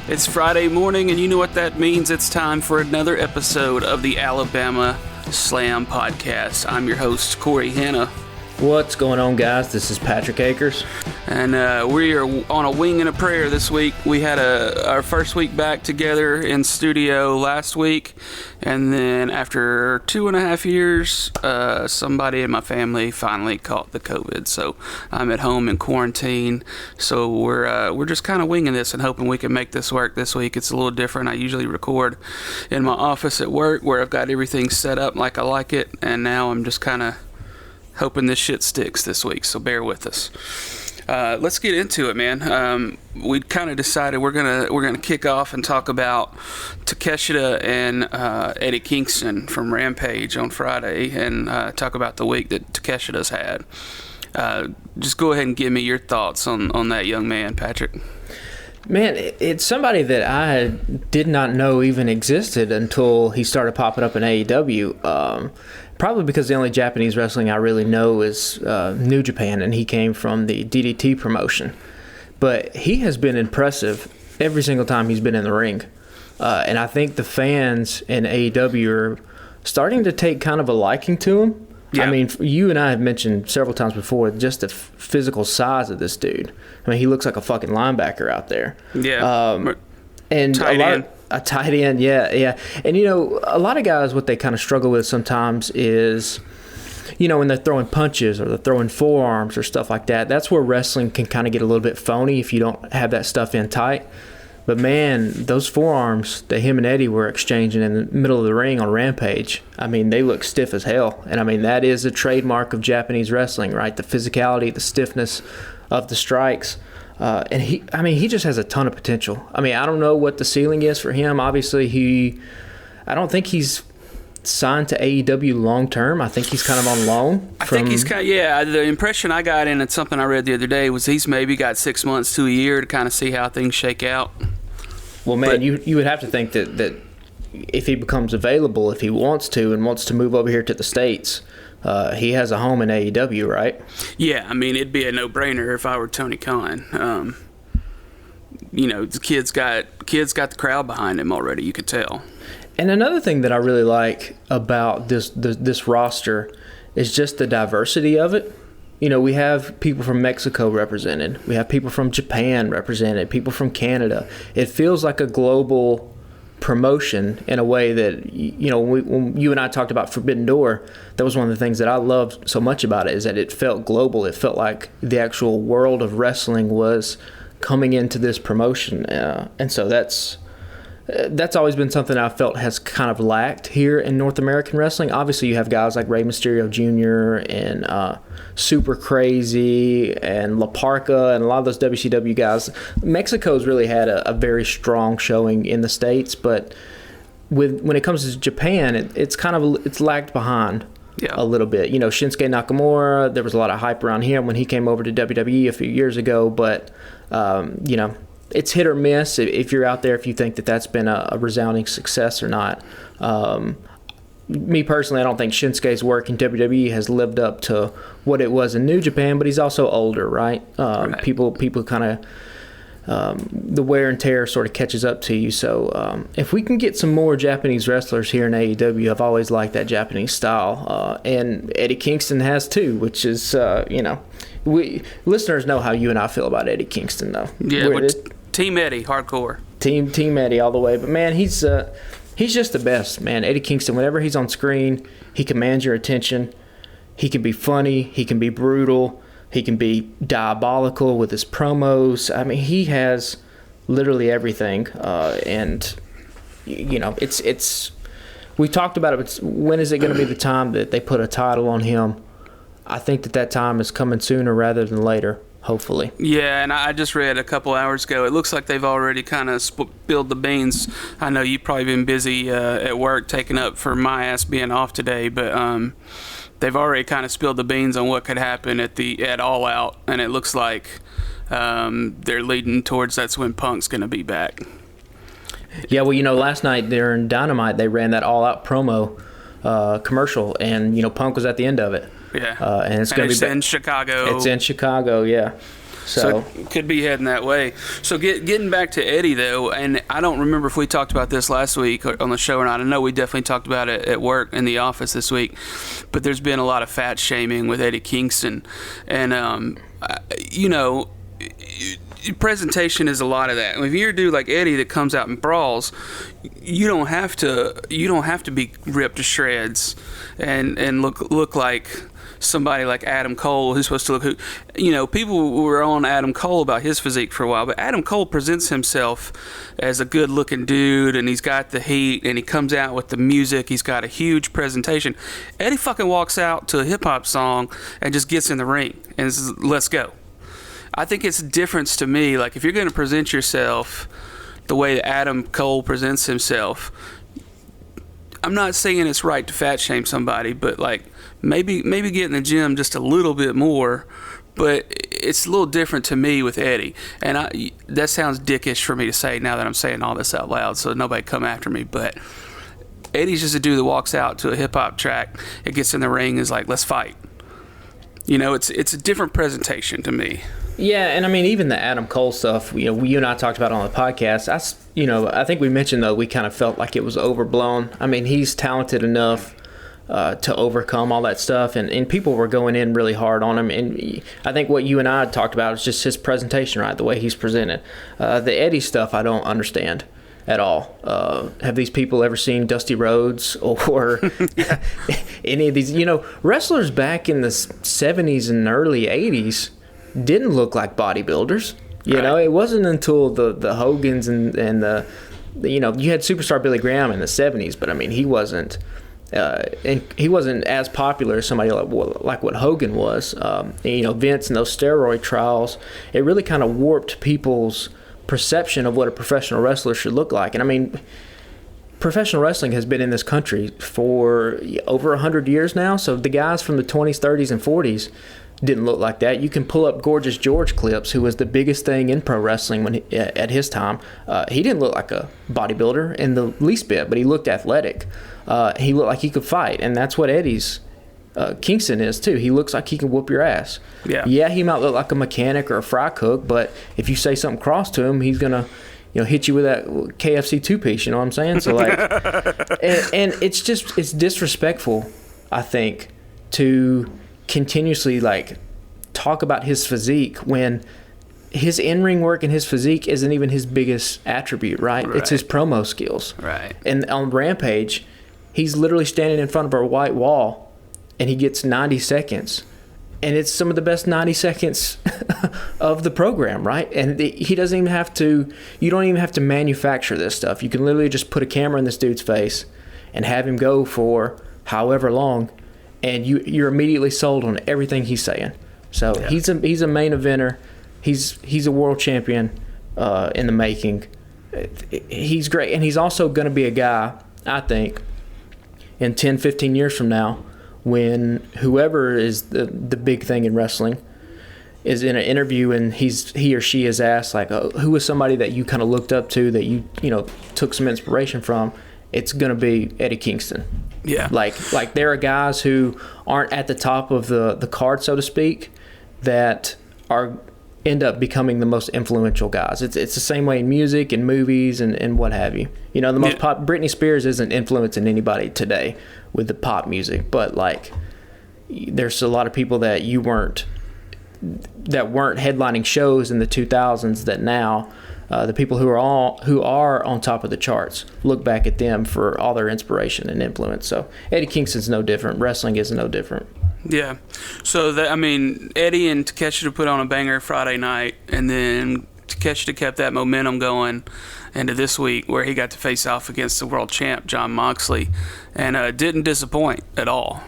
It's Friday morning, and you know what that means. It's time for another episode of the Alabama Slam Podcast. I'm your host, Corey Hanna. What's going on, guys? This is Patrick Akers. And we are on a wing and a prayer this week. We had our first week back together in studio last week. And then after 2.5 years, somebody in my family finally caught the COVID. So I'm at home in quarantine. So we're just kind of winging this and hoping we can make this work this week. It's a little different. I usually record in my office at work where I've got everything set up like I like it. And now I'm just kind of hoping this shit sticks this week, so bear with us. Let's get into it, man. We kind of decided we're gonna kick off and talk about Takeshita and Eddie Kingston from Rampage on Friday, and talk about the week that Takeshita's had. Just go ahead and give me your thoughts on that young man, Patrick. Man, it's somebody that I did not know even existed until he started popping up in AEW. Probably because the only Japanese wrestling I really know is New Japan, and he came from the DDT promotion. But he has been impressive every single time he's been in the ring. And I think the fans in AEW are starting to take kind of a liking to him. Yeah. I mean, you and I have mentioned several times before just the physical size of this dude. I mean, he looks like a fucking linebacker out there. Yeah. And tight end. A tight end, yeah. And, you know, a lot of guys, what they kind of struggle with sometimes is, you know, when they're throwing punches or they're throwing forearms or stuff like that, that's where wrestling can kind of get a little bit phony if you don't have that stuff in tight. But, man, those forearms that him and Eddie were exchanging in the middle of the ring on Rampage, I mean, they look stiff as hell. And, I mean, that is a trademark of Japanese wrestling, right? The physicality, the stiffness of the strikes. And he just has a ton of potential. I mean, I don't know what the ceiling is for him. Obviously, I don't think he's signed to AEW long term. I think he's kind of on loan. I think he's kind of, yeah. The impression I got, and it's something I read the other day, was he's maybe got 6 months to a year to kind of see how things shake out. Well, man, you would have to think that if he becomes available, if he wants to and wants to move over here to the States, he has a home in AEW, right? Yeah, I mean, it'd be a no-brainer if I were Tony Khan. You know, the kid's got the crowd behind him already. You could tell. And another thing that I really like about this roster is just the diversity of it. You know, we have people from Mexico represented. We have people from Japan represented. People from Canada. It feels like a global promotion in a way that, you know, when you and I talked about Forbidden Door, that was one of the things that I loved so much about it, is that it felt global. It felt like the actual world of wrestling was coming into this promotion, and so that's always been something I felt has kind of lacked here in North American wrestling. Obviously, you have guys like Rey Mysterio Jr. and Super Crazy and La Parka and a lot of those WCW guys. Mexico's really had a very strong showing in the States, but when it comes to Japan, it's lagged behind a little bit. You know, Shinsuke Nakamura, there was a lot of hype around him when he came over to WWE a few years ago, but you know, it's hit or miss if you're out there, if you think that that's been a resounding success or not. Me personally, I don't think Shinsuke's work in WWE has lived up to what it was in New Japan, but he's also older, right? Right. People kind of, the wear and tear sort of catches up to you. So if we can get some more Japanese wrestlers here in AEW, I've always liked that Japanese style. And Eddie Kingston has too, which is, you know, listeners know how you and I feel about Eddie Kingston, though. Yeah, Team Eddie, hardcore. Team Eddie all the way. But, man, he's just the best, man. Eddie Kingston, whenever he's on screen, he commands your attention. He can be funny. He can be brutal. He can be diabolical with his promos. I mean, he has literally everything. And, you know, it's we talked about it, but when is it going to be the time that they put a title on him? I think that time is coming sooner rather than later, hopefully. Yeah, and I just read a couple hours ago, it looks like they've already kind of spilled the beans. I know you've probably been busy at work taking up for my ass being off today, but they've already kind of spilled the beans on what could happen at All Out, and it looks like they're leading towards that's when Punk's going to be back. Yeah, well, you know, last night during Dynamite, they ran that All Out promo commercial, and, you know, Punk was at the end of it. Yeah, and it's going to be in Chicago. It's in Chicago, yeah. So it could be heading that way. So getting back to Eddie, though, and I don't remember if we talked about this last week on the show or not. I know we definitely talked about it at work in the office this week, but there's been a lot of fat shaming with Eddie Kingston. And, presentation is a lot of that. If you're a dude like Eddie that comes out and brawls, you don't have to be ripped to shreds and look like somebody like Adam Cole, who's supposed to look, people were on Adam Cole about his physique for a while, but Adam Cole presents himself as a good looking dude, and he's got the heat, and he comes out with the music, he's got a huge presentation. Eddie fucking walks out to a hip hop song and just gets in the ring and says, let's go. I think it's a difference to me, like if you're going to present yourself the way that Adam Cole presents himself, I'm not saying it's right to fat shame somebody, but like maybe get in the gym just a little bit more. But it's a little different to me with Eddie, and that sounds dickish for me to say now that I'm saying all this out loud, so nobody come after me. But Eddie's just a dude that walks out to a hip hop track, it gets in the ring, is like, let's fight. It's a different presentation to me. Yeah, and I mean, even the Adam Cole stuff, you and I talked about on the podcast. I think we mentioned, though, we kind of felt like it was overblown. I mean, he's talented enough to overcome all that stuff, and people were going in really hard on him. And I think what you and I had talked about is just his presentation, right, the way he's presented. The Eddie stuff, I don't understand at all. Have these people ever seen Dusty Rhodes or any of these? Wrestlers back in the 70s and early 80s didn't look like bodybuilders. It wasn't until the Hogans and the you had Superstar Billy Graham in the 70s, but I mean he wasn't as popular as somebody like what Hogan was. Vince and those steroid trials, it really kind of warped people's perception of what a professional wrestler should look like. And I mean, professional wrestling has been in this country for over 100 years now, so the guys from the 20s, 30s, and 40s didn't look like that. You can pull up Gorgeous George clips, who was the biggest thing in pro wrestling at his time. He didn't look like a bodybuilder in the least bit, but he looked athletic. He looked like he could fight, and that's what Eddie's Kingston is too. He looks like he can whoop your ass. Yeah, he might look like a mechanic or a fry cook, but if you say something cross to him, he's gonna hit you with that KFC two-piece. You know what I'm saying? So like, and it's disrespectful, I think, to continuously like talk about his physique when his in-ring work and his physique isn't even his biggest attribute, right? It's his promo skills. Right. And on Rampage, he's literally standing in front of a white wall and he gets 90 seconds. And it's some of the best 90 seconds of the program, right? And he doesn't even have to, you don't even have to manufacture this stuff. You can literally just put a camera in this dude's face and have him go for however long, and you're immediately sold on everything he's saying. So he's a main eventer. He's a world champion in the making. He's great, and he's also going to be a guy, I think, in 10, 15 years from now, when whoever is the big thing in wrestling is in an interview and he or she is asked, like, who was somebody that you kind of looked up to that you took some inspiration from, it's going to be Eddie Kingston. Yeah. Like there are guys who aren't at the top of the card, so to speak, that end up becoming the most influential guys. It's the same way in music and movies and what have you. The most pop, Britney Spears isn't influencing anybody today with the pop music, but like there's a lot of people that weren't headlining shows in the 2000s that now the people who are on top of the charts look back at them for all their inspiration and influence. So Eddie Kingston's no different. Wrestling is no different. Yeah. So Eddie and Takeshita put on a banger Friday night, and then Takeshita kept that momentum going into this week where he got to face off against the world champ Jon Moxley, and didn't disappoint at all.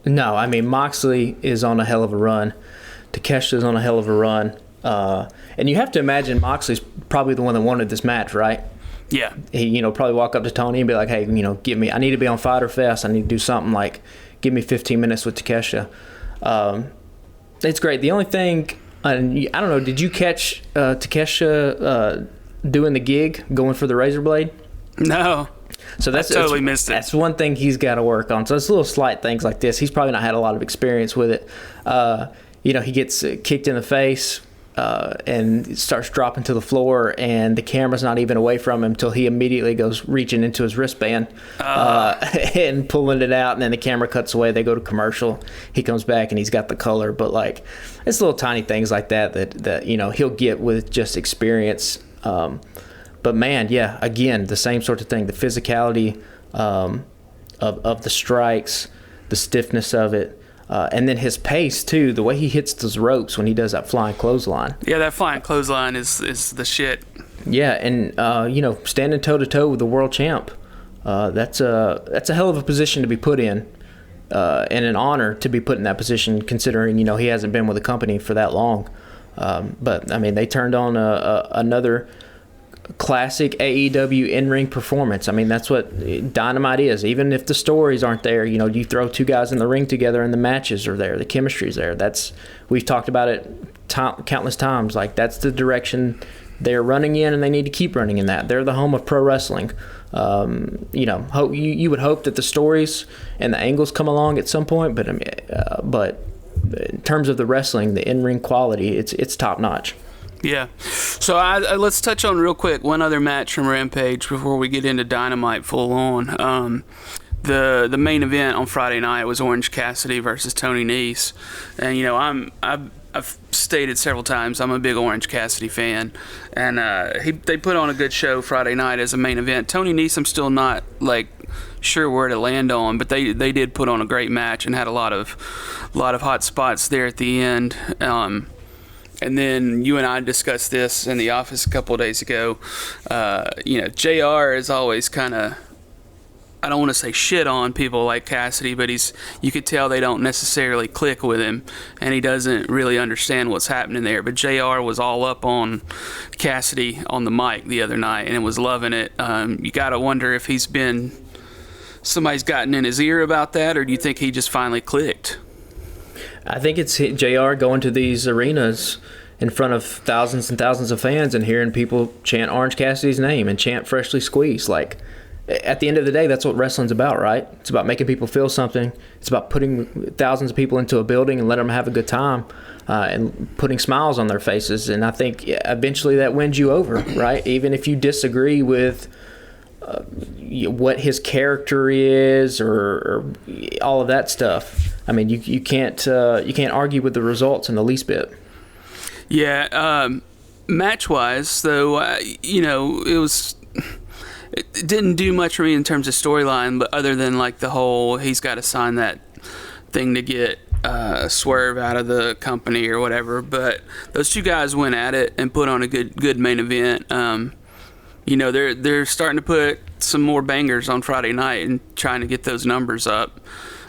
No, I mean, Moxley is on a hell of a run. Takeshita's on a hell of a run. And you have to imagine Moxley's probably the one that wanted this match, right? Yeah. He, probably walk up to Tony and be like, hey, I need to be on Fyter Fest. I need to do something like, give me 15 minutes with Takeshita. It's great. The only thing, I don't know, did you catch Takeshita doing the gig, going for the razor blade? No. So I totally missed it. That's one thing he's got to work on. So it's little slight things like this. He's probably not had a lot of experience with it. he gets kicked in the face. And starts dropping to the floor, and the camera's not even away from him until he immediately goes reaching into his wristband and pulling it out, and then the camera cuts away. They go to commercial. He comes back, and he's got the color. But, like, it's little tiny things like that he'll get with just experience. But, man, yeah, again, the same sort of thing. The physicality of the strikes, the stiffness of it. And then his pace, too, the way he hits those ropes when he does that flying clothesline. Yeah, that flying clothesline is the shit. Yeah, and, standing toe-to-toe with the world champ, that's a hell of a position to be put in, and an honor to be put in that position considering, he hasn't been with the company for that long. But, I mean, they turned on another classic AEW in-ring performance. I mean, that's what Dynamite is. Even if the stories aren't there, you throw two guys in the ring together and the matches are there, the chemistry's there. We've talked about it countless times. Like, that's the direction they're running in, and they need to keep running in that. They're the home of pro wrestling. You would hope that the stories and the angles come along at some point, but in terms of the wrestling, the in-ring quality, it's top notch. Yeah. So let's touch on real quick one other match from Rampage before we get into Dynamite full on. The main event on Friday night was Orange Cassidy versus Tony Nese, and I've stated several times I'm a big Orange Cassidy fan, and they put on a good show Friday night as a main event. Tony Nese, I'm still not sure where to land on, but they did put on a great match and had a lot of hot spots there at the end. And then you and I discussed this in the office a couple of days ago. JR is always kind of, I don't want to say shit on people like Cassidy, but you could tell they don't necessarily click with him, and he doesn't really understand what's happening there. But JR was all up on Cassidy on the mic the other night and was loving it. You got to wonder if somebody's gotten in his ear about that, or do you think he just finally clicked? I think it's JR going to these arenas in front of thousands and thousands of fans and hearing people chant Orange Cassidy's name and chant Freshly Squeezed. Like, at the end of the day, that's what wrestling's about, right? It's about making people feel something. It's about putting thousands of people into a building and letting them have a good time and putting smiles on their faces. And I think eventually that wins you over, right? Even if you disagree with what his character is or all of that stuff. I mean, you can't argue with the results in the least bit. Yeah, match-wise, though, it didn't do much for me in terms of storyline, but other than the whole he's got to sign that thing to get Swerve out of the company or whatever. But those two guys went at it and put on a good main event. They're starting to put some more bangers on Friday night and trying to get those numbers up.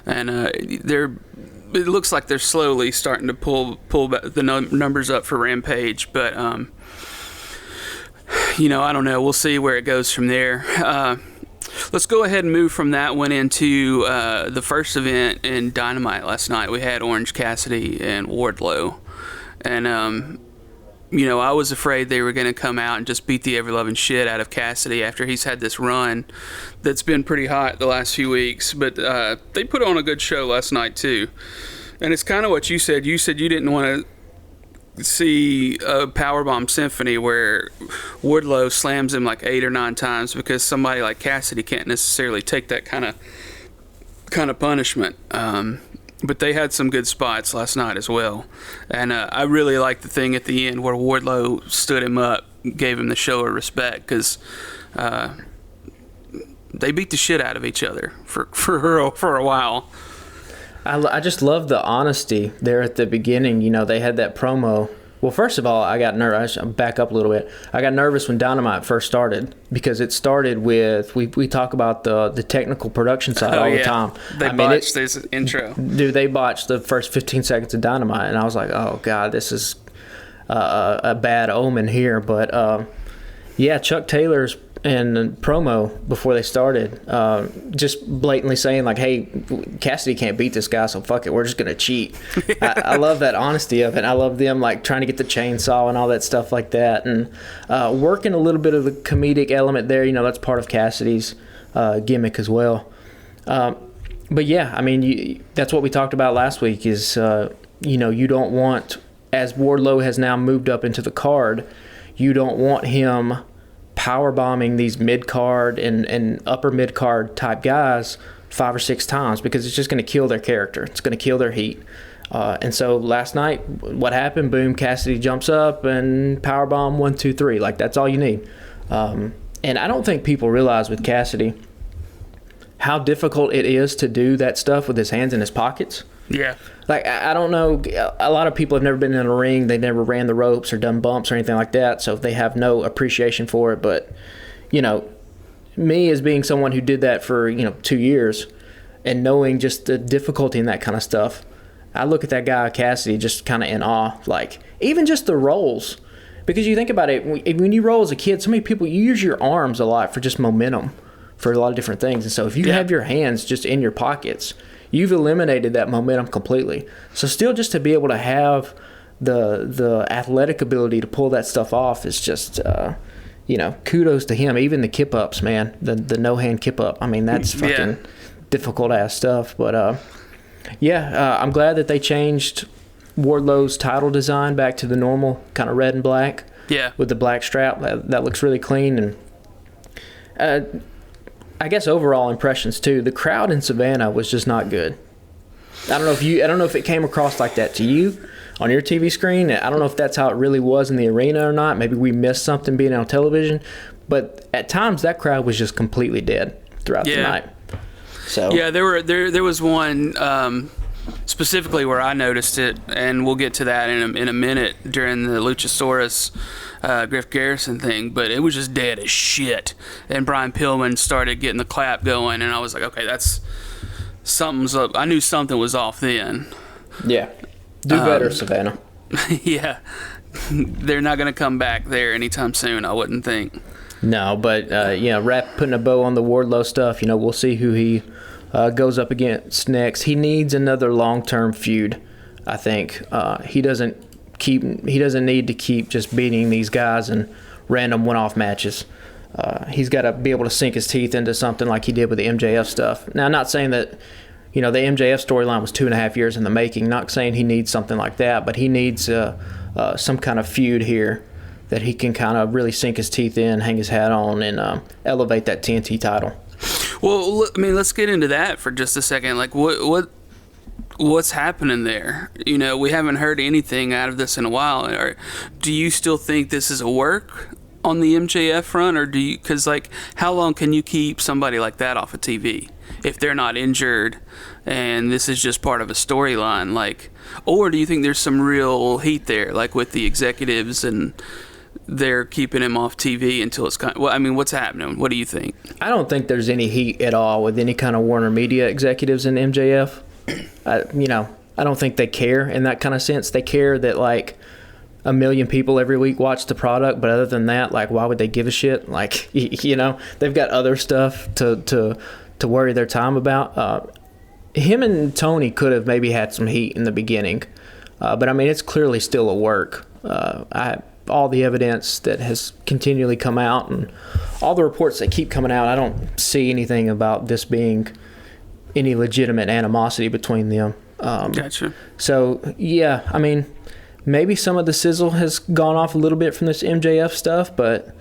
And it looks like they're slowly starting to pull the numbers up for Rampage. But, I don't know. We'll see where it goes from there. Let's go ahead and move from that one into the first event in Dynamite last night. We had Orange Cassidy and Wardlow. And, I was afraid they were going to come out and just beat the ever-loving shit out of Cassidy after he's had this run that's been pretty hot the last few weeks. But they put on a good show last night, too. And it's kind of what you said. You said you didn't want to see a Powerbomb Symphony where Wardlow slams him 8 or 9 times because somebody like Cassidy can't necessarily take that kind of punishment. But they had some good spots last night as well. And I really liked the thing at the end where Wardlow stood him up, gave him the show of respect, because they beat the shit out of each other for a while. I just love the honesty there at the beginning. They had that promo. Well, first of all, I got nervous. I'll back up a little bit. I got nervous when Dynamite first started because it started with, we talk about the technical production side all the time. They botched this intro. Dude, they botched the first 15 seconds of Dynamite, and I was like, oh, God, this is a bad omen here. But, Chuck Taylor's and promo before they started, just blatantly saying hey, Cassidy can't beat this guy, so fuck it, we're just gonna cheat. I love that honesty of it. I love them trying to get the chainsaw and all that stuff like that, and working a little bit of the comedic element there. That's part of Cassidy's gimmick as well. But yeah, I mean, that's what we talked about last week is you don't want, as Wardlow has now moved up into the card, you don't want him power bombing these mid card and upper mid card type guys 5 or 6 times, because it's just going to kill their character. It's going to kill their heat. And so last night, what happened? Boom, Cassidy jumps up and powerbomb 1, 2, 3. Like, that's all you need. And I don't think people realize with Cassidy how difficult it is to do that stuff with his hands in his pockets. Yeah. Like, I don't know. A lot of people have never been in a ring. They never ran the ropes or done bumps or anything like that, so they have no appreciation for it. But, me as being someone who did that for, 2 years and knowing just the difficulty in that kind of stuff, I look at that guy, Cassidy, just kind of in awe. Like, even just the rolls. Because you think about it, when you roll as a kid, so many people, you use your arms a lot for just momentum for a lot of different things. And so if you have your hands just in your pockets, you've eliminated that momentum completely. So still just to be able to have the athletic ability to pull that stuff off is just, kudos to him. Even the kip-ups, man, the no-hand kip-up. I mean, that's fucking difficult-ass stuff. But, I'm glad that they changed Wardlow's title design back to the normal kind of red and black. Yeah. With the black strap. That looks really clean. And I guess overall impressions too. The crowd in Savannah was just not good. I don't know if it came across like that to you on your TV screen. I don't know if that's how it really was in the arena or not. Maybe we missed something being on television. But at times that crowd was just completely dead throughout the night. So there was one specifically where I noticed it, and we'll get to that in a minute during the Luchasaurus Griff Garrison thing, but it was just dead as shit. And Brian Pillman started getting the clap going, and I was like, okay, that's something's up. I knew something was off then. Yeah. Do better, Savannah. Yeah. They're not going to come back there anytime soon, I wouldn't think. No, but Rap putting a bow on the Wardlow stuff, we'll see who he goes up against next. He needs another long-term feud, I think. He doesn't need to keep just beating these guys in random one-off matches. He's got to be able to sink his teeth into something like he did with the MJF stuff. Now, I'm not saying that, the MJF storyline was 2.5 years in the making. Not saying he needs something like that, but he needs some kind of feud here that he can kind of really sink his teeth in, hang his hat on, and elevate that TNT title. Well, I mean, let's get into that for just a second. Like, what's happening there? We haven't heard anything out of this in a while. Do you still think this is a work on the MJF front, or do you? Because how long can you keep somebody like that off of TV if they're not injured, and this is just part of a storyline? Or do you think there's some real heat there, with the executives and they're keeping him off TV until it's what's happening? What do you think? I don't think there's any heat at all with any kind of Warner Media executives in MJF. I don't think they care in that kind of sense. They care that 1 million people every week watch the product, but other than that, why would they give a shit? They've got other stuff to worry their time about. Him and Tony could have maybe had some heat in the beginning, but I mean, it's clearly still a work. All the evidence that has continually come out and all the reports that keep coming out, I don't see anything about this being any legitimate animosity between them. Gotcha. So, I mean, maybe some of the sizzle has gone off a little bit from this MJF stuff, but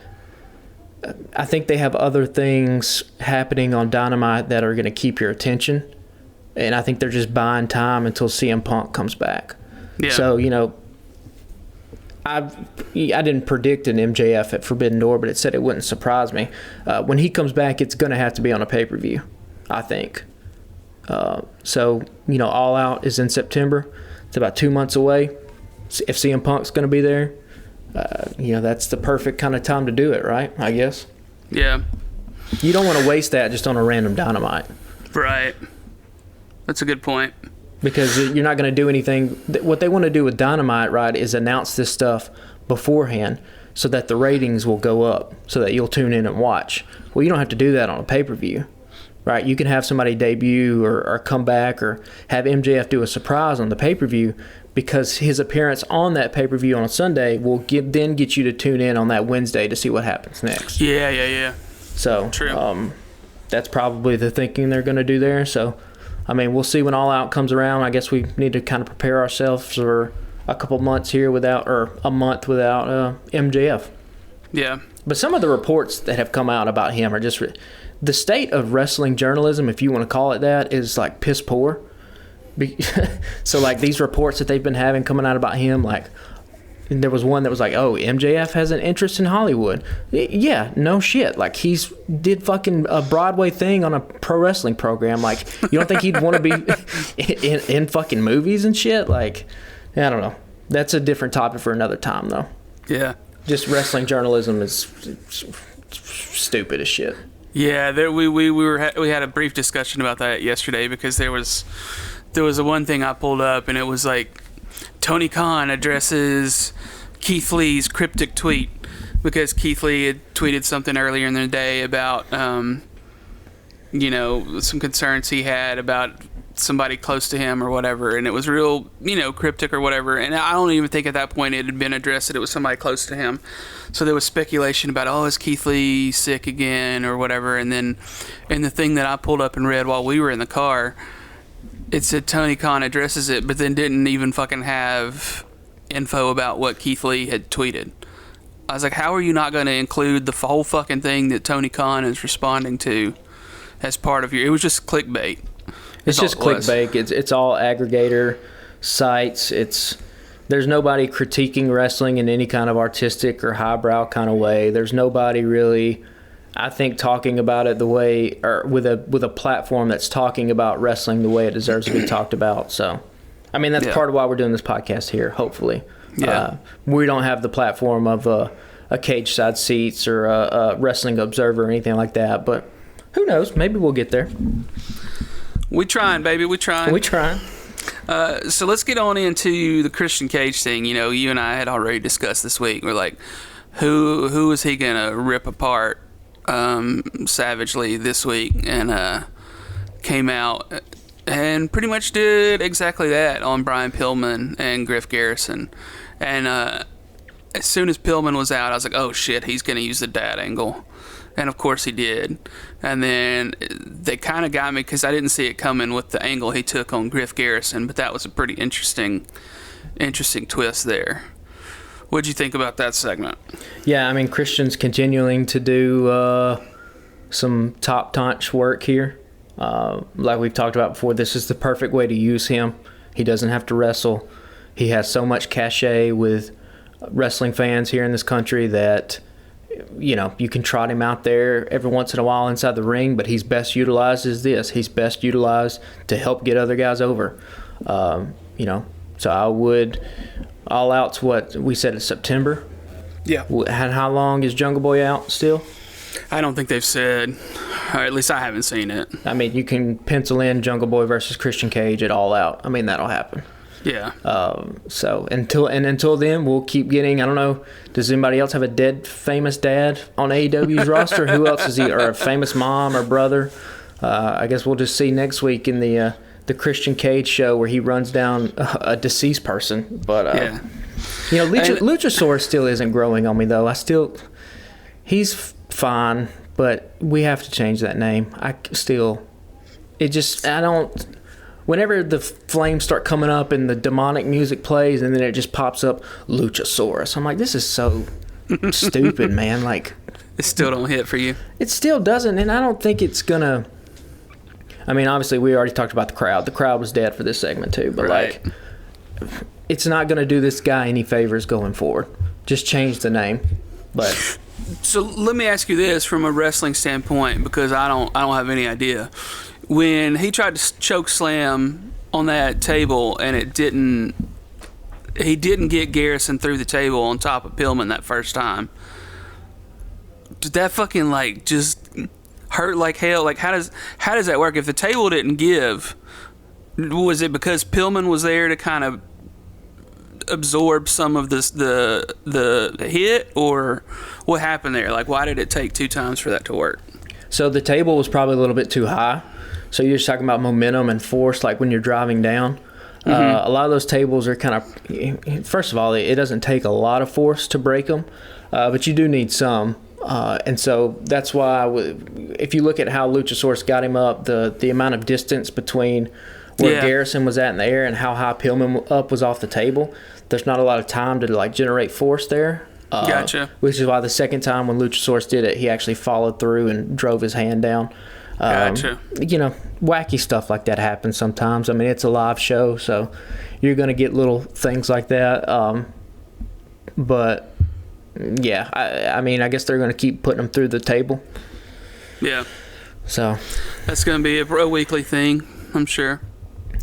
I think they have other things happening on Dynamite that are going to keep your attention, and I think they're just buying time until CM Punk comes back. Yeah. So, I didn't predict an MJF at Forbidden Door, but it said it wouldn't surprise me. When he comes back, it's going to have to be on a pay-per-view, I think. So, All Out is in September. It's about 2 months away. If CM Punk's going to be there, that's the perfect kind of time to do it, right? I guess. Yeah. You don't want to waste that just on a random Dynamite. Right. That's a good point. Because you're not going to do anything. What they want to do with Dynamite, right, is announce this stuff beforehand so that the ratings will go up, so that you'll tune in and watch. Well, you don't have to do that on a pay-per-view, right? You can have somebody debut or come back, or have MJF do a surprise on the pay-per-view, because his appearance on that pay-per-view on a Sunday will then get you to tune in on that Wednesday to see what happens next. Yeah. So, true. That's probably the thinking they're going to do there. So, I mean, we'll see when All Out comes around. I guess we need to kind of prepare ourselves for a couple months here or a month without MJF. Yeah. But some of the reports that have come out about him are just... The state of wrestling journalism, if you want to call it that, is like piss poor. So like these reports that they've been having coming out about him, like there was one that was like, oh, MJF has an interest in Hollywood. Yeah, no shit. Like he's did fucking a Broadway thing on a pro wrestling program. Like you don't think he'd want to be in fucking movies and shit? Like I don't know. That's a different topic for another time though. Yeah. Just wrestling journalism is stupid as shit. Yeah, we had a brief discussion about that yesterday because there was a one thing I pulled up and it was like Tony Khan addresses Keith Lee's cryptic tweet because Keith Lee had tweeted something earlier in the day about some concerns he had about somebody close to him or whatever, and it was real cryptic or whatever, and I don't even think at that point it had been addressed that it was somebody close to him. So there was speculation about, oh, is Keith Lee sick again or whatever, and then in the thing that I pulled up and read while we were in the car, it said Tony Khan addresses it, but then didn't even fucking have info about what Keith Lee had tweeted. I was like, how are you not going to include the whole fucking thing that Tony Khan is responding to as part of your... It was just clickbait. It's just clickbait. It's all aggregator sites. There's nobody critiquing wrestling in any kind of artistic or highbrow kind of way. There's nobody really, I think, talking about it the way, or with a platform that's talking about wrestling the way it deserves to be talked about. So, I mean, that's part of why we're doing this podcast here. Hopefully, we don't have the platform of a Cage Side Seats or a Wrestling Observer or anything like that. But who knows? Maybe we'll get there. We trying, baby. We trying. We trying. So let's get on into the Christian Cage thing. You and I had already discussed this week. We're like, who is he gonna rip apart savagely this week? And came out and pretty much did exactly that on Brian Pillman and Griff Garrison. And as soon as Pillman was out, I was like, oh shit, he's gonna use the dad angle. And of course he did. And then they kind of got me because I didn't see it coming with the angle he took on Griff Garrison, but that was a pretty interesting twist there. What'd you think about that segment? Yeah, I mean, Christian's continuing to do some top-notch work here. Like we've talked about before, this is the perfect way to use him. He doesn't have to wrestle. He has so much cachet with wrestling fans here in this country that... you can trot him out there every once in a while inside the ring, but he's best utilized as this. He's best utilized to help get other guys over. So I would... All Out's what we said in September. Yeah. And how long is Jungle Boy out still? I don't think they've said, or at least I haven't seen it. I mean, you can pencil in Jungle Boy versus Christian Cage at All Out. I mean, that'll happen. Yeah. So until then, we'll keep getting. I don't know. Does anybody else have a dead famous dad on AEW's roster? Who else is he? Or a famous mom or brother? I guess we'll just see next week in the Christian Cage show where he runs down a deceased person. But Luchasaurus still isn't growing on me though. He's fine, but we have to change that name. I don't. Whenever the flames start coming up and the demonic music plays and then it just pops up Luchasaurus, I'm like, this is so stupid, man. Like, it still don't hit for you. It still doesn't, and I don't think it's gonna. I mean, obviously, we already talked about the crowd. The crowd was dead for this segment too, but right. It's not gonna do this guy any favors going forward. Just change the name. But so let me ask you this from a wrestling standpoint, because I don't have any idea. When he tried to choke slam on that table and he didn't get Garrison through the table on top of Pillman that first time. Did that fucking just hurt like hell? Like how does that work? If the table didn't give, was it because Pillman was there to kind of absorb some of the hit, or what happened there? Like, why did it take 2 times for that to work? So the table was probably a little bit too high. So you're just talking about momentum and force, like when you're driving down. Mm-hmm. A lot of those tables are kind of, first of all, it doesn't take a lot of force to break them, but you do need some. And so that's why, if you look at how Luchasaurus got him up, the amount of distance between where Garrison was at in the air and how high Pillman up was off the table, there's not a lot of time to like generate force there. Gotcha. Which is why the second time when Luchasaurus did it, he actually followed through and drove his hand down. Gotcha. You know, wacky stuff like that happens sometimes. I mean, it's a live show, so you're going to get little things like that. But yeah, I mean, I guess they're going to keep putting them through the table. Yeah. So that's going to be a weekly thing, I'm sure.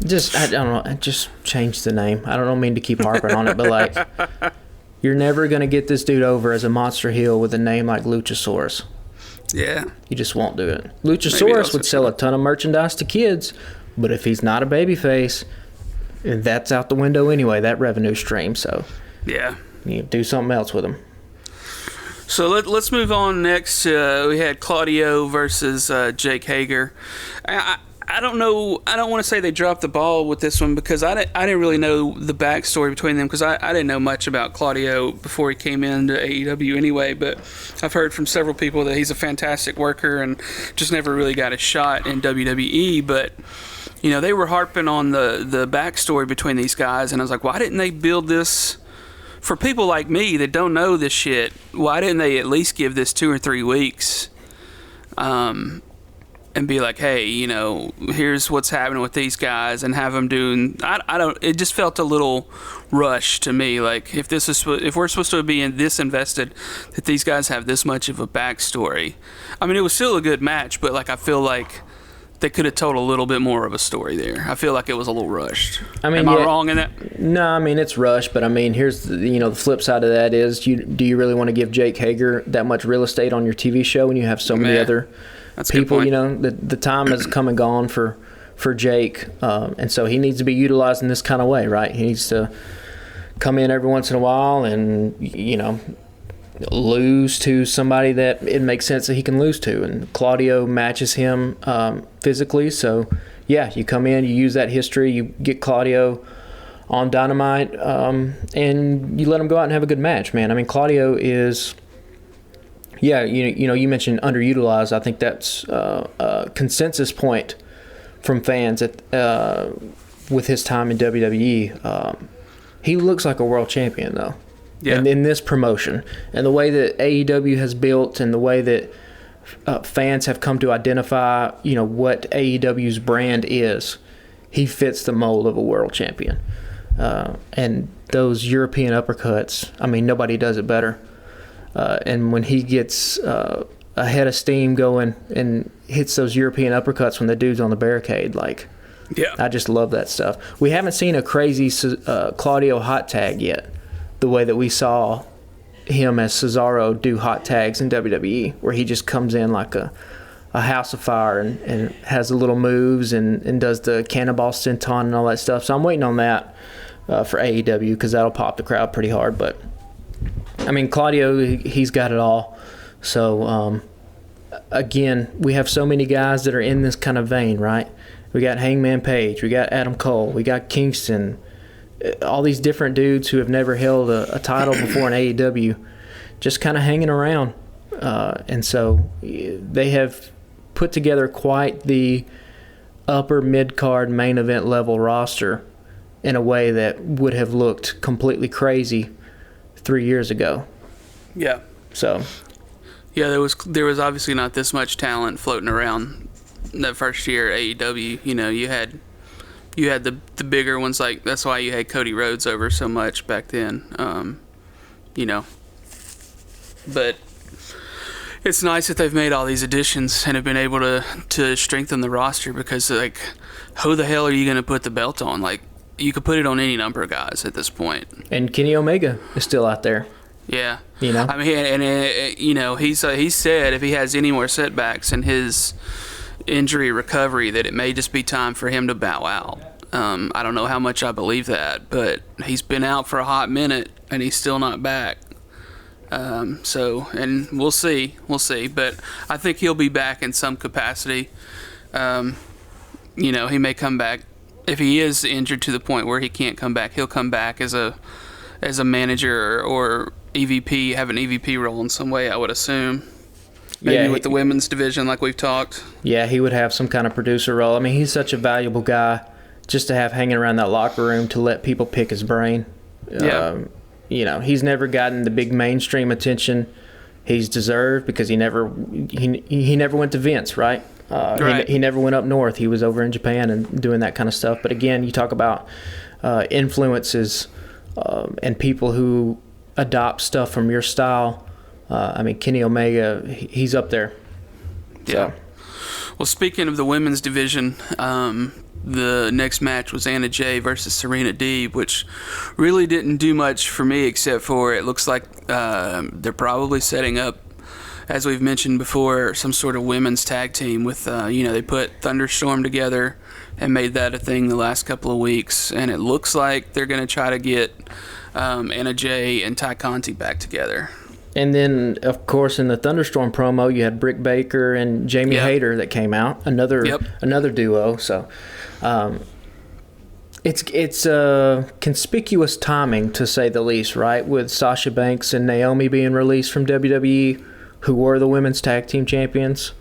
I don't know. Just change the name. I don't mean to keep harping on it, but like, you're never going to get this dude over as a monster heel with a name like Luchasaurus. Yeah. You just won't do it. Luchasaurus would sell a ton of merchandise to kids, but if he's not a babyface, that's out the window anyway, that revenue stream. So yeah, you do something else with him. So let's move on next. We had Claudio versus Jake Hager. I don't know. I don't want to say they dropped the ball with this one because I didn't really know the backstory between them because I didn't know much about Claudio before he came into AEW anyway. But I've heard from several people that he's a fantastic worker and just never really got a shot in WWE. But you know, they were harping on the backstory between these guys, and I was like, why didn't they build this? For people like me that don't know this shit, why didn't they at least give this 2 or 3 weeks and be like, hey, you know, here's what's happening with these guys and have them doing... I don't... It just felt a little rushed to me. Like, if we're supposed to be this invested, that these guys have this much of a backstory. I mean, it was still a good match, but, like, I feel like they could have told a little bit more of a story there. I feel like it was a little rushed. I mean, am I wrong in that? No, I mean, it's rushed, but I mean, here's the flip side of that is, do you really want to give Jake Hager that much real estate on your TV show when you have so many other people? You know, the time has come and gone for Jake, and so he needs to be utilized in this kind of way, right? He needs to come in every once in a while and, you know, lose to somebody that it makes sense that he can lose to, and Claudio matches him physically. So yeah, you come in, you use that history, you get Claudio on Dynamite, and you let him go out and have a good match, man. I mean, Claudio is, yeah, you know, you mentioned underutilized. I think that's a consensus point from fans with his time in WWE. He looks like a world champion though. Yeah. And in this promotion, and the way that AEW has built, and the way that fans have come to identify, you know, what AEW's brand is, he fits the mold of a world champion. And those European uppercuts, I mean, nobody does it better. And when he gets a head of steam going and hits those European uppercuts when the dude's on the barricade, like, yeah, I just love that stuff. We haven't seen a crazy Claudio hot tag yet, the way that we saw him as Cesaro do hot tags in WWE, where he just comes in like a house of fire and has the little moves and does the cannonball senton and all that stuff. So I'm waiting on that for AEW because that'll pop the crowd pretty hard. But I mean, Claudio, he's got it all. So again, we have so many guys that are in this kind of vein, right? We got Hangman Page, we got Adam Cole, we got Kingston, all these different dudes who have never held a title before in AEW, just kind of hanging around. And so they have put together quite the upper mid-card main event level roster in a way that would have looked completely crazy 3 years ago. Yeah. So. Yeah, there was obviously not this much talent floating around that first year at AEW. You know, you had the bigger ones, like that's why you had Cody Rhodes over so much back then. You know, but it's nice that they've made all these additions and have been able to strengthen the roster, because like, who the hell are you going to put the belt on? Like, you could put it on any number of guys at this point. And Kenny Omega is still out there. Yeah, you know. I mean, and you know, he said if he has any more setbacks in his injury recovery, that it may just be time for him to bow out. I don't know how much I believe that, but he's been out for a hot minute and he's still not back. So, and we'll see, but I think he'll be back in some capacity. You know, he may come back if he is injured to the point where he can't come back. He'll come back as a manager or EVP, have an EVP role in some way, I would assume. Maybe with the women's division, like we've talked. Yeah, he would have some kind of producer role. I mean, he's such a valuable guy just to have hanging around that locker room to let people pick his brain. Yeah. He's never gotten the big mainstream attention he's deserved because he never went to Vince, right? Right. He never went up north. He was over in Japan and doing that kind of stuff. But again, you talk about influences and people who adopt stuff from your style. I mean, Kenny Omega, he's up there. Yeah. So. Well, speaking of the women's division, the next match was Anna Jay versus Serena Deeb, which really didn't do much for me except for it looks like they're probably setting up, as we've mentioned before, some sort of women's tag team with, they put Thunderstorm together and made that a thing the last couple of weeks, and it looks like they're going to try to get Anna Jay and Ty Conti back together. And then, of course, in the Thunderstorm promo, you had Britt Baker and Jamie Hayter that came out, another duo. So it's conspicuous timing, to say the least, right? With Sasha Banks and Naomi being released from WWE, who were the women's tag team champions.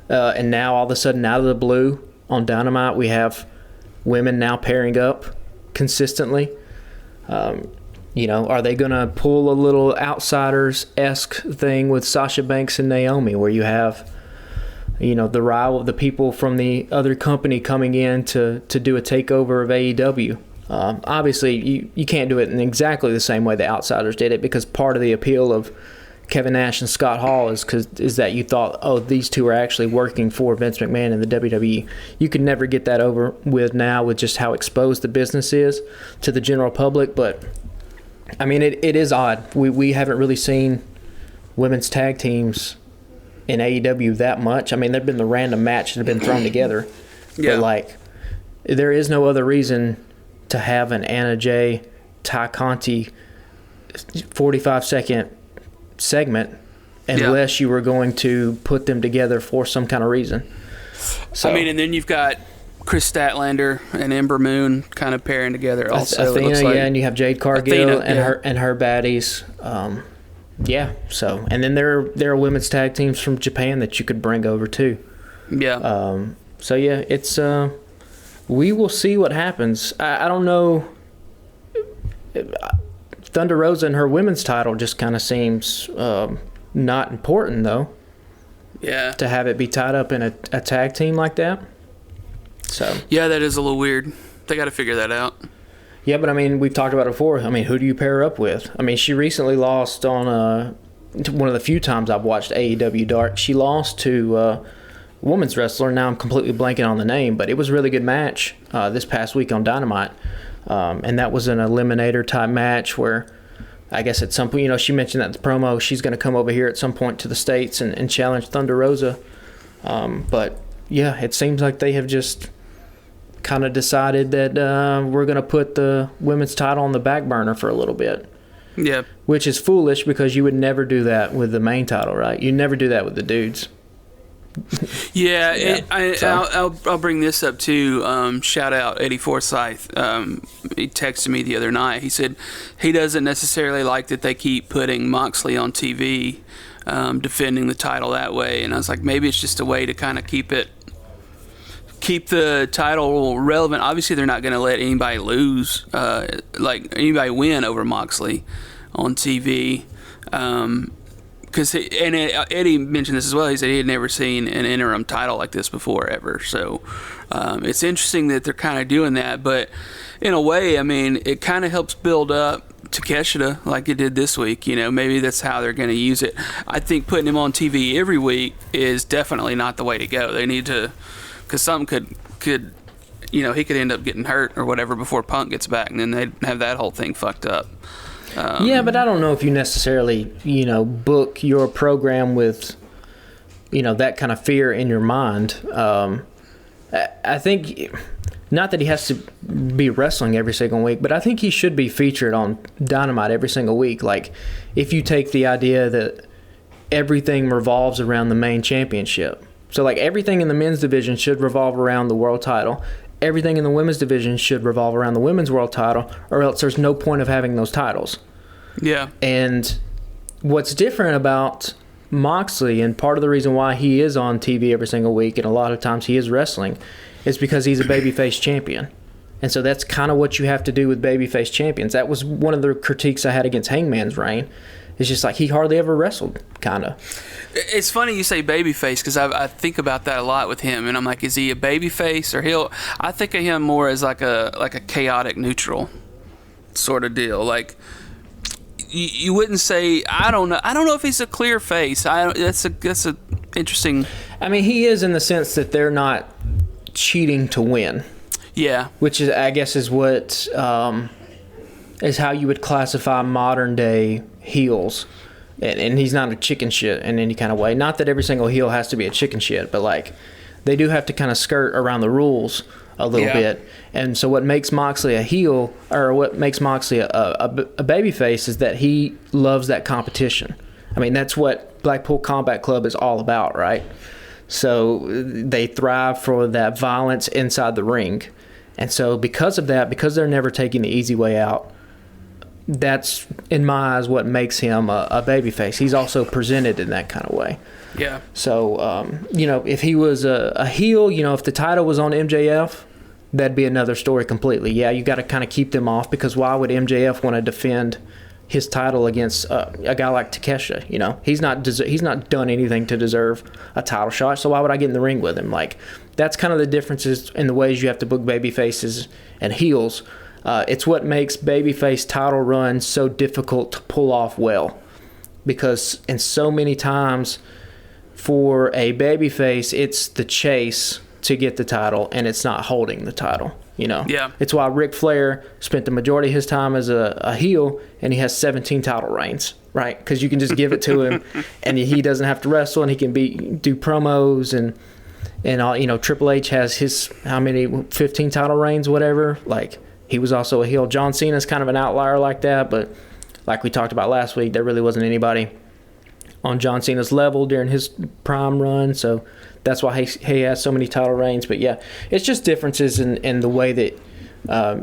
And now, all of a sudden, out of the blue, on Dynamite, we have women now pairing up consistently. Are they going to pull a little Outsiders-esque thing with Sasha Banks and Naomi, where you have, the people from the other company coming in to do a takeover of AEW? Obviously, you can't do it in exactly the same way the Outsiders did it, because part of the appeal of Kevin Nash and Scott Hall is that you thought, oh, these two are actually working for Vince McMahon in the WWE. You could never get that over with now with just how exposed the business is to the general public, but I mean, it is odd. We haven't really seen women's tag teams in AEW that much. I mean, there have been the random matches that have been thrown together. Yeah. But, there is no other reason to have an Anna Jay, Ty Conti 45-second segment unless you were going to put them together for some kind of reason. So, I mean, and then you've got Chris Statlander and Ember Moon kind of pairing together also. Athena, and you have Jade Cargill and her baddies. So, and then there are women's tag teams from Japan that you could bring over too. Yeah. It's we will see what happens. I don't know. Thunder Rosa and her women's title just kind of seems not important though. Yeah. To have it be tied up in a tag team like that. So. Yeah, that is a little weird. They got to figure that out. Yeah, but I mean, we've talked about it before. I mean, who do you pair up with? I mean, she recently lost on one of the few times I've watched AEW Dark. She lost to a women's wrestler. Now I'm completely blanking on the name, but it was a really good match this past week on Dynamite. And that was an eliminator type match where I guess at some point, she mentioned that in the promo, she's going to come over here at some point to the States and challenge Thunder Rosa. But yeah, it seems like they have just kind of decided that we're going to put the women's title on the back burner for a little bit. Yeah. Which is foolish because you would never do that with the main title, right? You never do that with the dudes. Yeah. I'll bring this up too. Shout out Eddie Forsyth. He texted me the other night. He said he doesn't necessarily like that they keep putting Moxley on TV, defending the title that way. And I was like, maybe it's just a way to kind of keep the title relevant. Obviously, they're not going to let anybody lose, anybody win over Moxley on TV. Because Eddie mentioned this as well. He said he had never seen an interim title like this before ever. So it's interesting that they're kind of doing that. But in a way, I mean, it kind of helps build up Takeshita like it did this week. Maybe that's how they're going to use it. I think putting him on TV every week is definitely not the way to go. They need to, because something could he could end up getting hurt or whatever before Punk gets back, and then they'd have that whole thing fucked up. Yeah, but I don't know if you necessarily, book your program with, that kind of fear in your mind. I think, not that he has to be wrestling every single week, but I think he should be featured on Dynamite every single week. Like, if you take the idea that everything revolves around the main championship. So, like, everything in the men's division should revolve around the world title. Everything in the women's division should revolve around the women's world title, or else there's no point of having those titles. Yeah. And what's different about Moxley, and part of the reason why he is on TV every single week, and a lot of times he is wrestling, is because he's a babyface champion. And so that's kind of what you have to do with babyface champions. That was one of the critiques I had against Hangman's reign. It's just like he hardly ever wrestled, kind of. It's funny you say babyface because I think about that a lot with him, and I'm like, is he a babyface or heel? I think of him more as like a chaotic neutral sort of deal. Like you wouldn't say, I don't know if he's a clear face. That's a interesting. I mean, he is in the sense that they're not cheating to win. Yeah, which is, I guess, is what is how you would classify modern day heels, and he's not a chicken shit in any kind of way. Not that every single heel has to be a chicken shit, but like they do have to kind of skirt around the rules a little bit. And so what makes Moxley a heel, or what makes Moxley a babyface, is that he loves that competition. I mean, that's what Blackpool Combat Club is all about, right? So they thrive for that violence inside the ring. And so because of that, because they're never taking the easy way out, that's, in my eyes, what makes him a babyface. He's also presented in that kind of way. Yeah. So, if he was a heel, if the title was on MJF, that'd be another story completely. Yeah, you got to kind of keep them off, because why would MJF want to defend his title against a guy like Takeshita? He's not done anything to deserve a title shot, so why would I get in the ring with him? Like, that's kind of the differences in the ways you have to book baby faces and heels. It's what makes babyface title runs so difficult to pull off well, because in so many times for a babyface, it's the chase to get the title, and it's not holding the title. Yeah. It's why Ric Flair spent the majority of his time as a heel, and he has 17 title reigns, right? Because you can just give it to him, and he doesn't have to wrestle, and he can do promos and all. Triple H has his 15 title reigns, whatever. Like, he was also a heel. John Cena's kind of an outlier like that, but like we talked about last week, there really wasn't anybody on John Cena's level during his prime run, so that's why he has so many title reigns. But yeah, it's just differences in the way that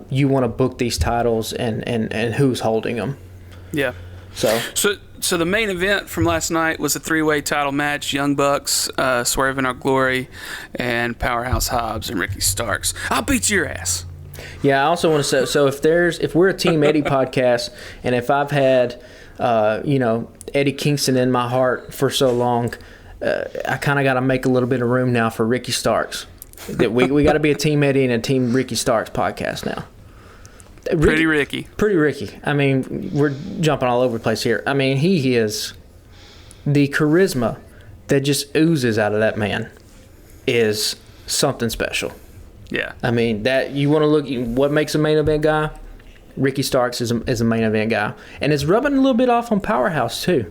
you want to book these titles and who's holding them. Yeah. So the main event from last night was a 3-way title match: Young Bucks, Swerve in Our Glory, and Powerhouse Hobbs and Ricky Starks. I'll beat your ass. Yeah, I also want to say, so if we're a Team Eddie podcast, and if I've had Eddie Kingston in my heart for so long, I kind of got to make a little bit of room now for Ricky Starks. That we got to be a Team Eddie and a Team Ricky Starks podcast now. Pretty Ricky. I mean, we're jumping all over the place here. I mean, he is the charisma that just oozes out of that man is something special. Yeah. I mean, that you want to look, what makes a main event guy? Ricky Starks is a main event guy. And it's rubbing a little bit off on Powerhouse, too.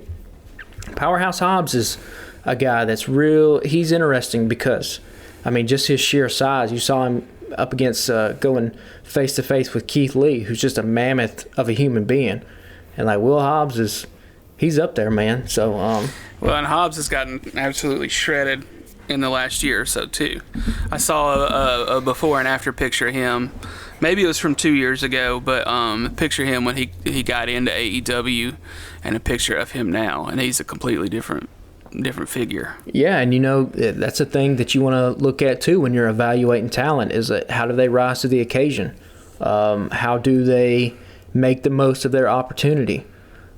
Powerhouse Hobbs is a guy that's he's interesting because, I mean, just his sheer size. You saw him up against going face-to-face with Keith Lee, who's just a mammoth of a human being. And, like, Will Hobbs he's up there, man. So, well, and Hobbs has gotten absolutely shredded in the last year or so, too. I saw a before and after picture of him. Maybe it was from 2 years ago, but picture him when he got into AEW, and a picture of him now, and he's a completely different figure. Yeah, and that's a thing that you want to look at too when you're evaluating talent, is that how do they rise to the occasion? How do they make the most of their opportunity?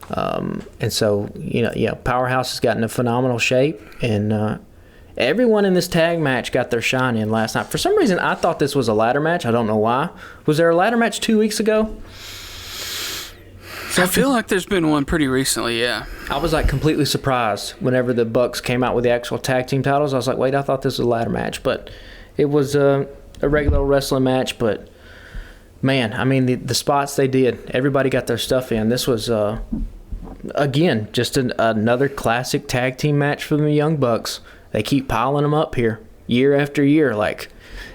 And so, Powerhouse has gotten a phenomenal shape, and everyone in this tag match got their shine in last night. For some reason, I thought this was a ladder match. I don't know why. Was there a ladder match 2 weeks ago? I feel like there's been one pretty recently, yeah. I was like completely surprised whenever the Bucks came out with the actual tag team titles. I was like, wait, I thought this was a ladder match. But it was a regular wrestling match. But, man, I mean, the spots they did, everybody got their stuff in. This was, again, just another classic tag team match for the Young Bucks. They keep piling them up here year after year. Like,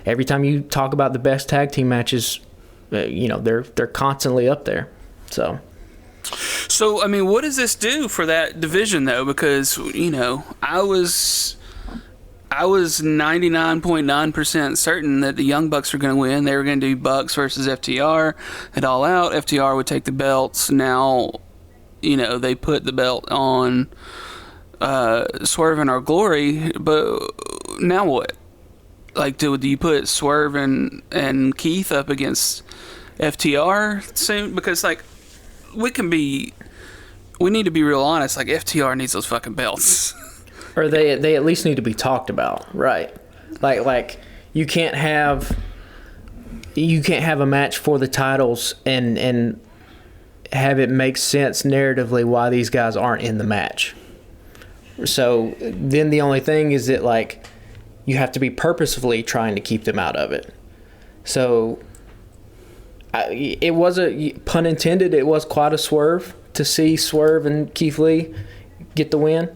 every time you talk about the best tag team matches, they're constantly up there. So, I mean, what does this do for that division, though? Because, I was 99.9% certain that the Young Bucks were going to win. They were going to do Bucks versus FTR at All Out. FTR would take the belts. Now, they put the belt on Swerve and Our Glory, but now what? Like, do you put Swerve and Keith up against FTR soon? Because, like, we need to be real honest. Like, FTR needs those fucking belts. Or they at least need to be talked about, right? Like you can't have a match for the titles and have it make sense narratively why these guys aren't in the match. So then the only thing is that, like, you have to be purposefully trying to keep them out of it. So it was pun intended, it was quite a swerve to see Swerve and Keith Lee get the win.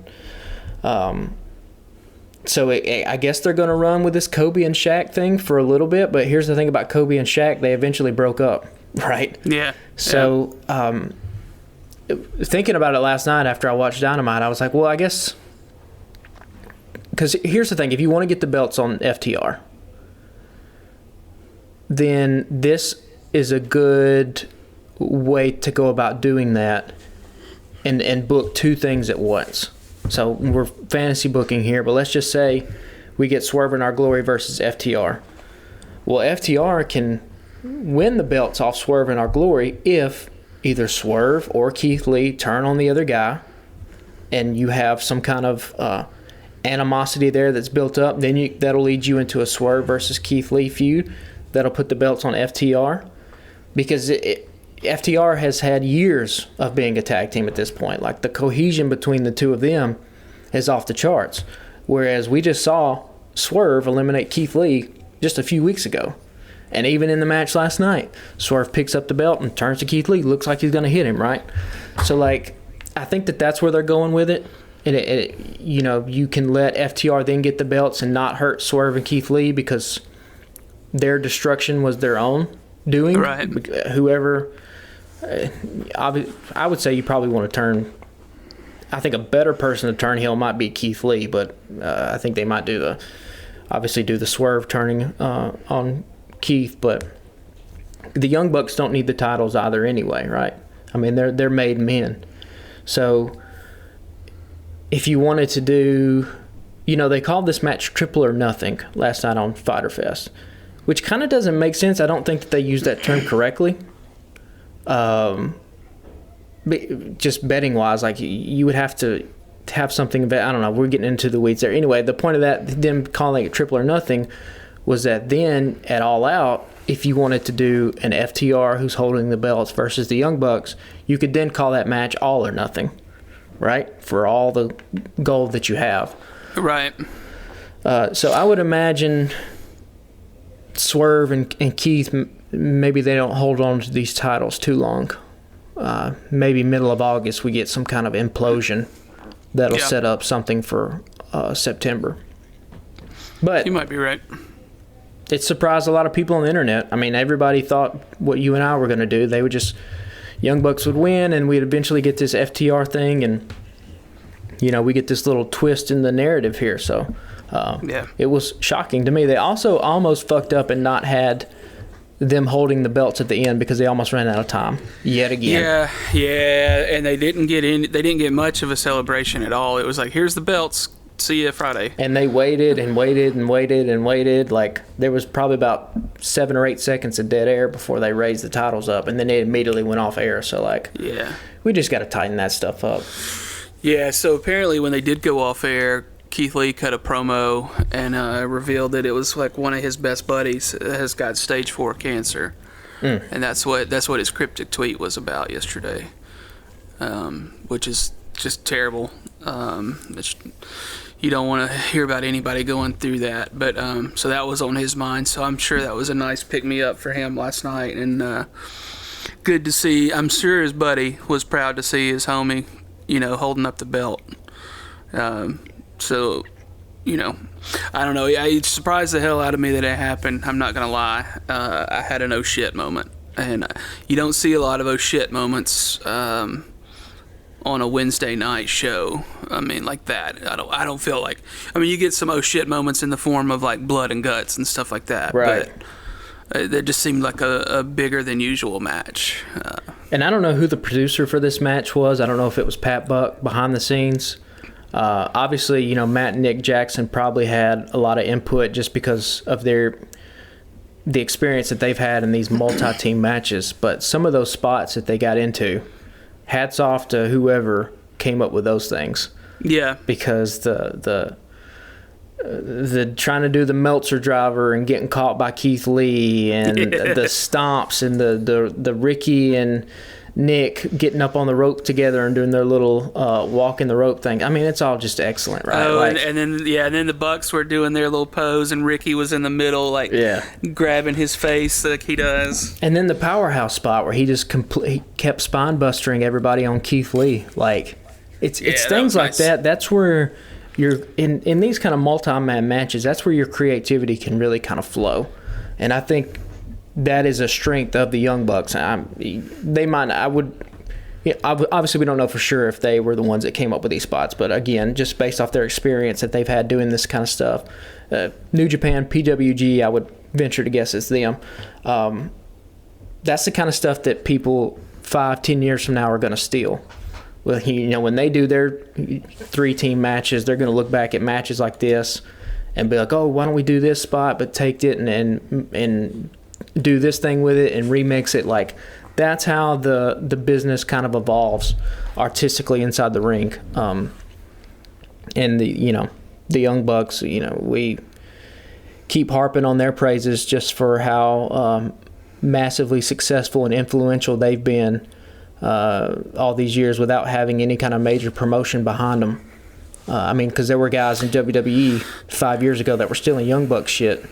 So I guess they're going to run with this Kobe and Shaq thing for a little bit, but here's the thing about Kobe and Shaq, they eventually broke up, right? Yeah. So thinking about it last night after I watched Dynamite, I was like, well, I guess... Because here's the thing, if you want to get the belts on FTR, then this is a good way to go about doing that and book two things at once. So we're fantasy booking here, but let's just say we get Swerve in Our Glory versus FTR. Well, FTR can win the belts off Swerve in Our Glory if either Swerve or Keith Lee turn on the other guy and you have some kind of animosity there that's built up. Then that'll lead you into a Swerve versus Keith Lee feud that'll put the belts on FTR, because FTR has had years of being a tag team at this point. Like, the cohesion between the two of them is off the charts, whereas we just saw Swerve eliminate Keith Lee just a few weeks ago. And even in the match last night, Swerve picks up the belt and turns to Keith Lee. Looks like he's going to hit him, right? So, like, I think that's where they're going with it. And you can let FTR then get the belts and not hurt Swerve and Keith Lee, because their destruction was their own doing. Right. Whoever, I would say you probably want to turn. I think a better person to turn heel might be Keith Lee, but I think they might do the Swerve turning on Keith. But the Young Bucks don't need the titles either anyway, right? I mean, they're made men. So if you wanted to do, they called this match Triple or Nothing last night on Fyter Fest, which kind of doesn't make sense. I don't think that they used that term correctly. Just betting wise, like, you would have to have something. I don't know. We're getting into the weeds there. Anyway, the point of that, them calling it Triple or Nothing, was that then at All Out, if you wanted to do an FTR who's holding the belts versus the Young Bucks, you could then call that match All or Nothing, right? For all the gold that you have. Right. So I would imagine Swerve and Keith, maybe they don't hold on to these titles too long. Maybe middle of August we get some kind of implosion that'll set up something for September. But you might be right. It surprised a lot of people on the internet. I mean, everybody thought what you and I were going to do. They would just, Young Bucks would win, and we'd eventually get this FTR thing, and we get this little twist in the narrative here. So it was shocking to me. They also almost fucked up and not had them holding the belts at the end because they almost ran out of time yet again. Yeah, and they didn't get much of a celebration at all. It was like, here's the belts, see you Friday. And they waited and waited and waited and waited. Like, there was probably about 7 or 8 seconds of dead air before they raised the titles up, and then they immediately went off air. So, like, we just got to tighten that stuff up. Yeah, so apparently when they did go off air, Keith Lee cut a promo and revealed that it was like one of his best buddies has got stage 4 cancer, and that's what his cryptic tweet was about yesterday, which is just terrible. You don't want to hear about anybody going through that, but so that was on his mind. So I'm sure that was a nice pick me up for him last night, and good to see. I'm sure his buddy was proud to see his homie, holding up the belt. So, I don't know. It surprised the hell out of me that it happened. I'm not going to lie. I had an oh shit moment. And you don't see a lot of oh shit moments on a Wednesday night show. I mean, like that. I don't feel like... I mean, you get some oh shit moments in the form of, like, blood and guts and stuff like that. Right. That just seemed like a bigger than usual match. And I don't know who the producer for this match was. I don't know if it was Pat Buck behind the scenes. Obviously, you know, Matt and Nick Jackson probably had a lot of input just because of the experience that they've had in these multi-team matches. But some of those spots that they got into, hats off to whoever came up with those things. Yeah. Because the trying to do the Meltzer driver and getting caught by Keith Lee and the stomps and the Ricky and Nick getting up on the rope together and doing their little walk in the rope thing. I mean, it's all just excellent, right? Oh, and then the Bucks were doing their little pose and Ricky was in the middle, like grabbing his face like he does. And then the Powerhouse spot where he just he kept spine bustering everybody on Keith Lee. Like it's things like that. That's where you're in these kind of multi-man matches. That's where your creativity can really kind of flow, and I think that is a strength of the Young Bucks. Obviously, we don't know for sure if they were the ones that came up with these spots, but again, just based off their experience that they've had doing this kind of stuff, New Japan, PWG, I would venture to guess it's them. That's the kind of stuff that people 5-10 years from now are going to steal. Well, you know, when they do their 3-team matches, they're going to look back at matches like this and be like, "Oh, why don't we do this spot, but take it and do this thing with it and remix it?" Like that's how the business kind of evolves artistically inside the ring. And the Young Bucks, you know, we keep harping on their praises just for how massively successful and influential they've been. All these years without having any kind of major promotion behind them. I mean, because there were guys in WWE 5 years ago that were still in Young Bucks shit.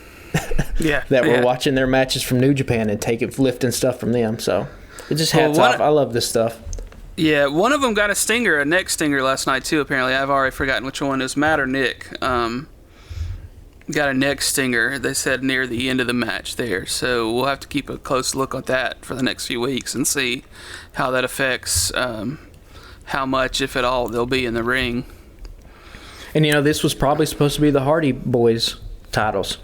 That were watching their matches from New Japan and lifting stuff from them. So it just hats off. I love this stuff. Yeah, one of them got a neck stinger last night too. Apparently, I've already forgotten which one. It was Matt or Nick. Got a neck stinger, they said, near the end of the match there. So we'll have to keep a close look at that for the next few weeks and see how that affects how much, if at all, they'll be in the ring. And, you know, this was probably supposed to be the Hardy Boys titles.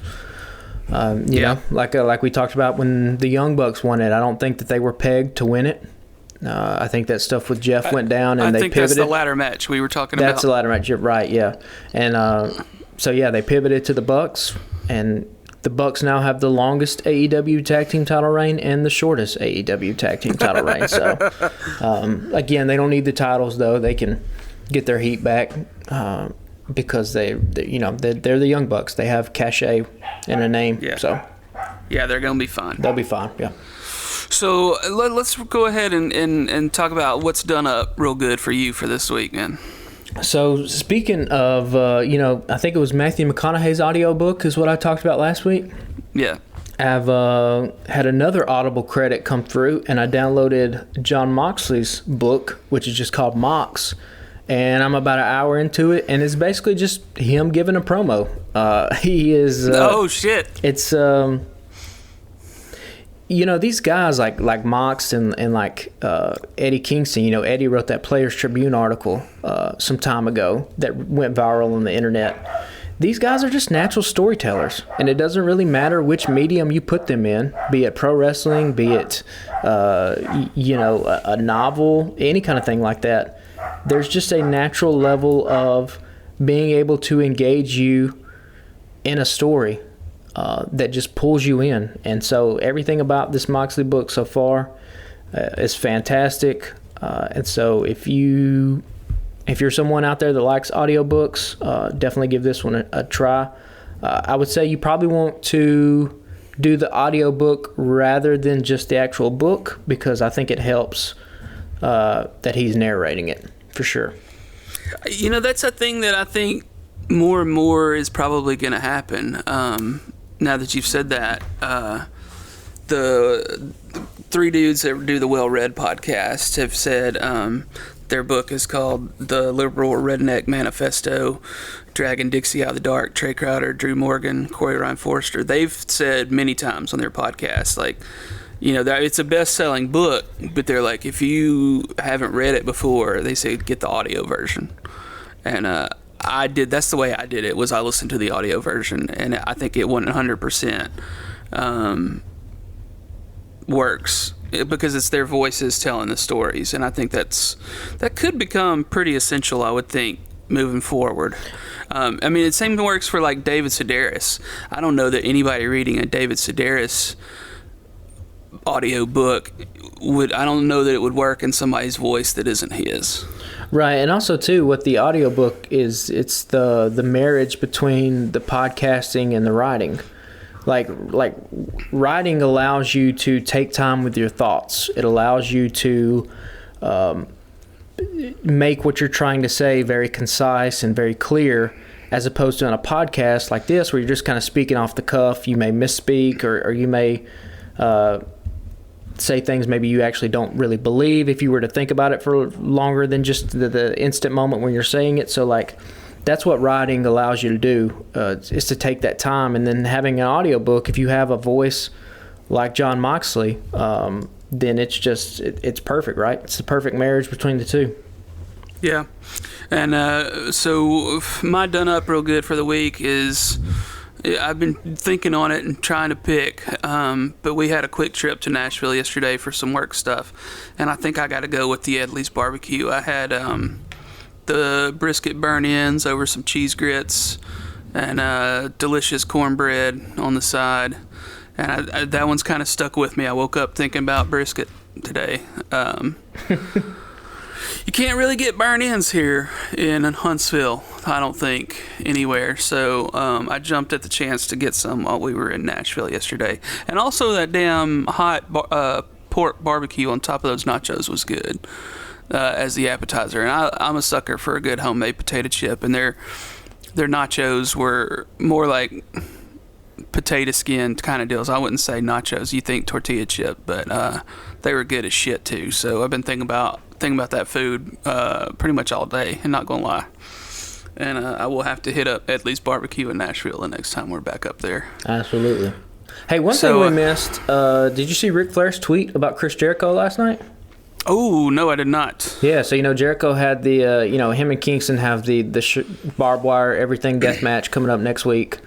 You know, like we talked about when the Young Bucks won it. I don't think that they were pegged to win it. I think that stuff with Jeff went down and they pivoted. I think that's the ladder match we were talking about. That's the ladder match, you're right, yeah. And so, yeah, they pivoted to the Bucks, and the Bucks now have the longest AEW tag team title reign and the shortest AEW tag team title reign. So, again, they don't need the titles, though. They can get their heat back because they're the Young Bucks. They have cachet and a name. Yeah. So, yeah, they're going to be fine. They'll be fine, yeah. So let's go ahead and talk about what's done up real good for you for this week, man. So speaking of, I think it was Matthew McConaughey's audiobook is what I talked about last week. Yeah. I've had another Audible credit come through, and I downloaded John Moxley's book, which is just called Mox. And I'm about an hour into it, and it's basically just him giving a promo. He is... oh, shit. It's... these guys like Mox and like Eddie Kingston, Eddie wrote that Players Tribune article some time ago that went viral on the internet. These guys are just natural storytellers, and it doesn't really matter which medium you put them in, be it pro wrestling, be it, a novel, any kind of thing like that. There's just a natural level of being able to engage you in a story that just pulls you in. And so everything about this Moxley book so far is fantastic. And so if you're someone out there that likes audiobooks, definitely give this one a try. I would say you probably want to do the audiobook rather than just the actual book, because I think it helps that he's narrating it, for sure. That's a thing that I think more and more is probably going to happen. Now that you've said that, the three dudes that do the Well Read podcast have said their book is called The Liberal Redneck Manifesto, Dragging Dixie Out of the Dark. Trey Crowder, Drew Morgan, Corey Ryan Forrester. They've said many times on their podcast, like, that it's a best-selling book, but they're like, if you haven't read it before, they say get the audio version. And that's the way I did it, was I listened to the audio version, and I think it went 100%. works because it's their voices telling the stories, and I think that could become pretty essential, I would think, moving forward. I mean, the same works for like David Sedaris. I don't know that anybody reading a David Sedaris audiobook I don't know that it would work in somebody's voice that isn't his. Right, and also too, what the audiobook is, it's the marriage between the podcasting and the writing. Like writing allows you to take time with your thoughts. It allows you to make what you're trying to say very concise and very clear, as opposed to on a podcast like this where you're just kind of speaking off the cuff. You may misspeak or you may say things maybe you actually don't really believe if you were to think about it for longer than just the instant moment when you're saying it. So like that's what writing allows you to do, is to take that time. And then having an audiobook, if you have a voice like Jon Moxley, then it's just it's perfect, right? It's the perfect marriage between the two. Yeah. And so my done up real good for the week is I've been thinking on it and trying to pick, but we had a quick trip to Nashville yesterday for some work stuff, and I think I got to go with the Edley's barbecue. I had the brisket burn-ins over some cheese grits and delicious cornbread on the side, and that one's kind of stuck with me. I woke up thinking about brisket today. You can't really get burn-ins here in Huntsville, I don't think, anywhere. So I jumped at the chance to get some while we were in Nashville yesterday. And also that damn hot pork barbecue on top of those nachos was good as the appetizer. And I'm a sucker for a good homemade potato chip. And their nachos were more like potato skin kind of deals. I wouldn't say nachos. You think tortilla chip, but they were good as shit too. So I've been thinking about that food pretty much all day, and not gonna lie. And I will have to hit up Edley's barbecue in Nashville the next time we're back up there. Absolutely. Hey, one thing we missed. Did you see Ric Flair's tweet about Chris Jericho last night? Oh, no, I did not. Yeah, so, Jericho had the, him and Kingston have the barbed wire, everything death match coming up next week.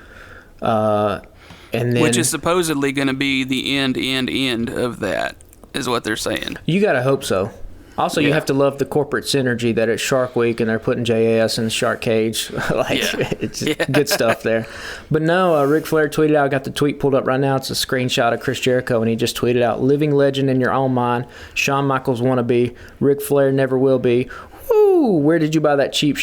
And then, which is supposedly going to be the end of that, is what they're saying. You got to hope so. Also, Yeah. You have to love the corporate synergy that it's Shark Week and they're putting JAS in the shark cage. It's good stuff there. But no, Ric Flair tweeted out, I got the tweet pulled up right now. It's a screenshot of Chris Jericho, and he just tweeted out, living legend in your own mind, Shawn Michaels wannabe, Ric Flair never will be. Woo! Where did you buy that cheap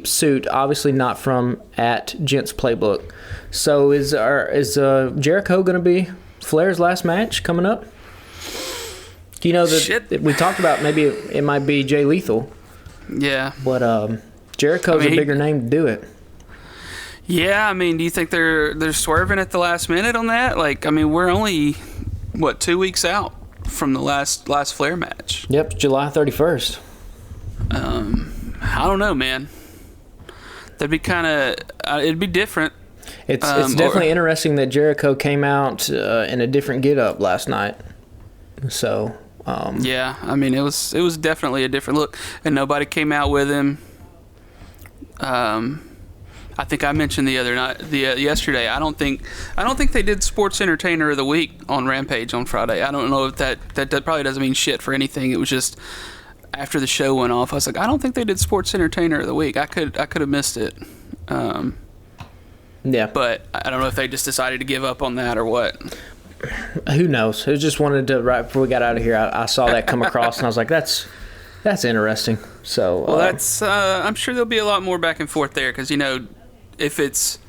suit? Obviously not from @Gents Playbook. So is Jericho going to be Flair's last match coming up? That we talked about maybe it might be Jay Lethal. Yeah. But Jericho's a bigger name to do it. Yeah, do you think they're swerving at the last minute on that? We're only 2 weeks out from the last Flair match. Yep, July 31st. I don't know, man. That'd be it'd be different. It's definitely interesting that Jericho came out in a different get-up last night. So yeah, it was definitely a different look, and nobody came out with him. I think I mentioned yesterday. I don't think they did Sports Entertainer of the Week on Rampage on Friday. I don't know if that probably doesn't mean shit for anything. It was just after the show went off, I was like, I don't think they did Sports Entertainer of the Week. I could have missed it. Yeah, but I don't know if they just decided to give up on that or what. Who knows? I just wanted to, right before we got out of here, I saw that come across, and I was like, that's interesting. So, well, that's I'm sure there'll be a lot more back and forth there, because if it's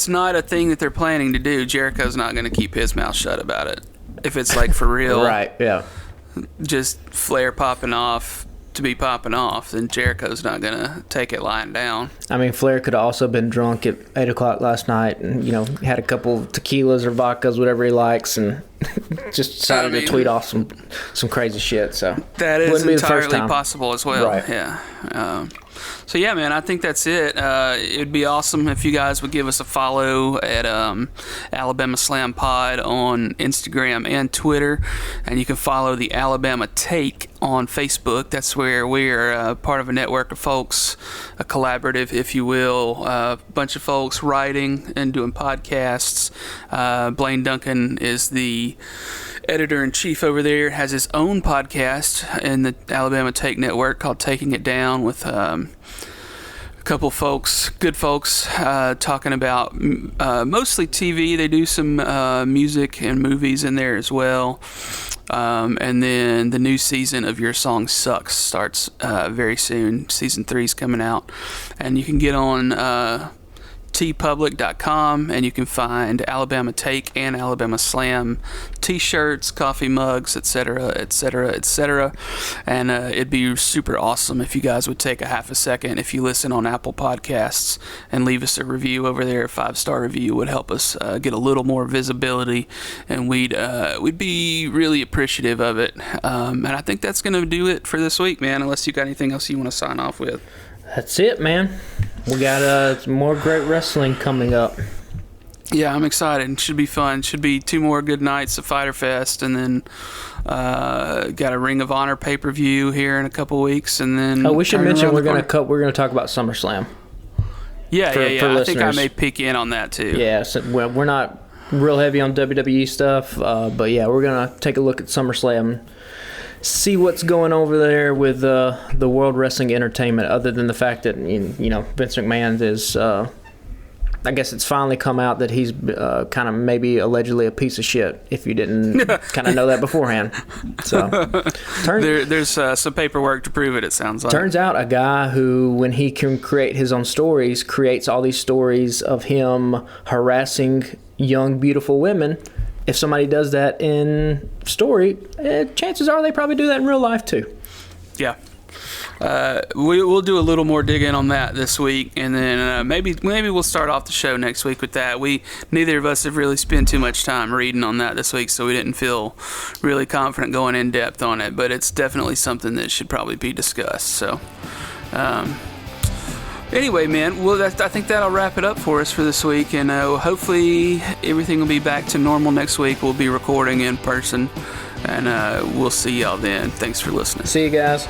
not a thing that they're planning to do, Jericho's not going to keep his mouth shut about it. If it's like for real, right? Yeah, just Flair popping off to be popping off, then Jericho's not going to take it lying down. Flair could have also been drunk at 8 o'clock last night and, had a couple tequilas or vodkas, whatever he likes, and just decided to tweet off some crazy shit. So that is entirely possible as well. Right. Yeah. So yeah, man, I think that's it. It'd be awesome if you guys would give us a follow at Alabama Slam Pod on Instagram and Twitter, and you can follow the Alabama Take on Facebook. That's where we're part of a network of folks, a collaborative, if you will, a bunch of folks writing and doing podcasts. Blaine Duncan is the the editor-in-chief over there, has his own podcast in the Alabama Take Network called Taking It Down with a couple folks, good folks, talking about mostly TV. They do some music and movies in there as well. And then the new season of Your Song Sucks starts very soon. Season 3 is coming out. And you can get on tpublic.com, and you can find Alabama Take and Alabama Slam t-shirts, coffee mugs, etc., etc., etc. And it'd be super awesome if you guys would take a half a second, if you listen on Apple Podcasts, and leave us a review over there. A 5-star review would help us get a little more visibility, and we'd be really appreciative of it. And I think that's going to do it for this week, man, unless you got anything else you want to sign off with. That's it, man. We got some more great wrestling coming up. Yeah, I'm excited. It should be fun. Should be 2 more good nights of Fyter Fest, and then got a Ring of Honor pay-per-view here in a couple weeks, and then. Oh, we should mention we're gonna talk about SummerSlam. Yeah. I think I listeners. may peek in on that too. Yeah, so we're not real heavy on WWE stuff, but yeah, we're gonna take a look at SummerSlam. See what's going over there with the World Wrestling Entertainment, other than the fact that Vince McMahon is I guess it's finally come out that he's kind of maybe allegedly a piece of shit, if you didn't kind of know that beforehand. So there's some paperwork to prove it, it sounds like. Turns out a guy who, when he can create his own stories, creates all these stories of him harassing young beautiful women. If somebody does that in story, chances are they probably do that in real life too. Yeah. We'll do a little more digging on that this week, and then maybe we'll start off the show next week with that. Neither of us have really spent too much time reading on that this week, so we didn't feel really confident going in depth on it, but it's definitely something that should probably be discussed. So anyway, man, well, I think that'll wrap it up for us for this week, and hopefully everything will be back to normal next week. We'll be recording in person, and we'll see y'all then. Thanks for listening. See you guys.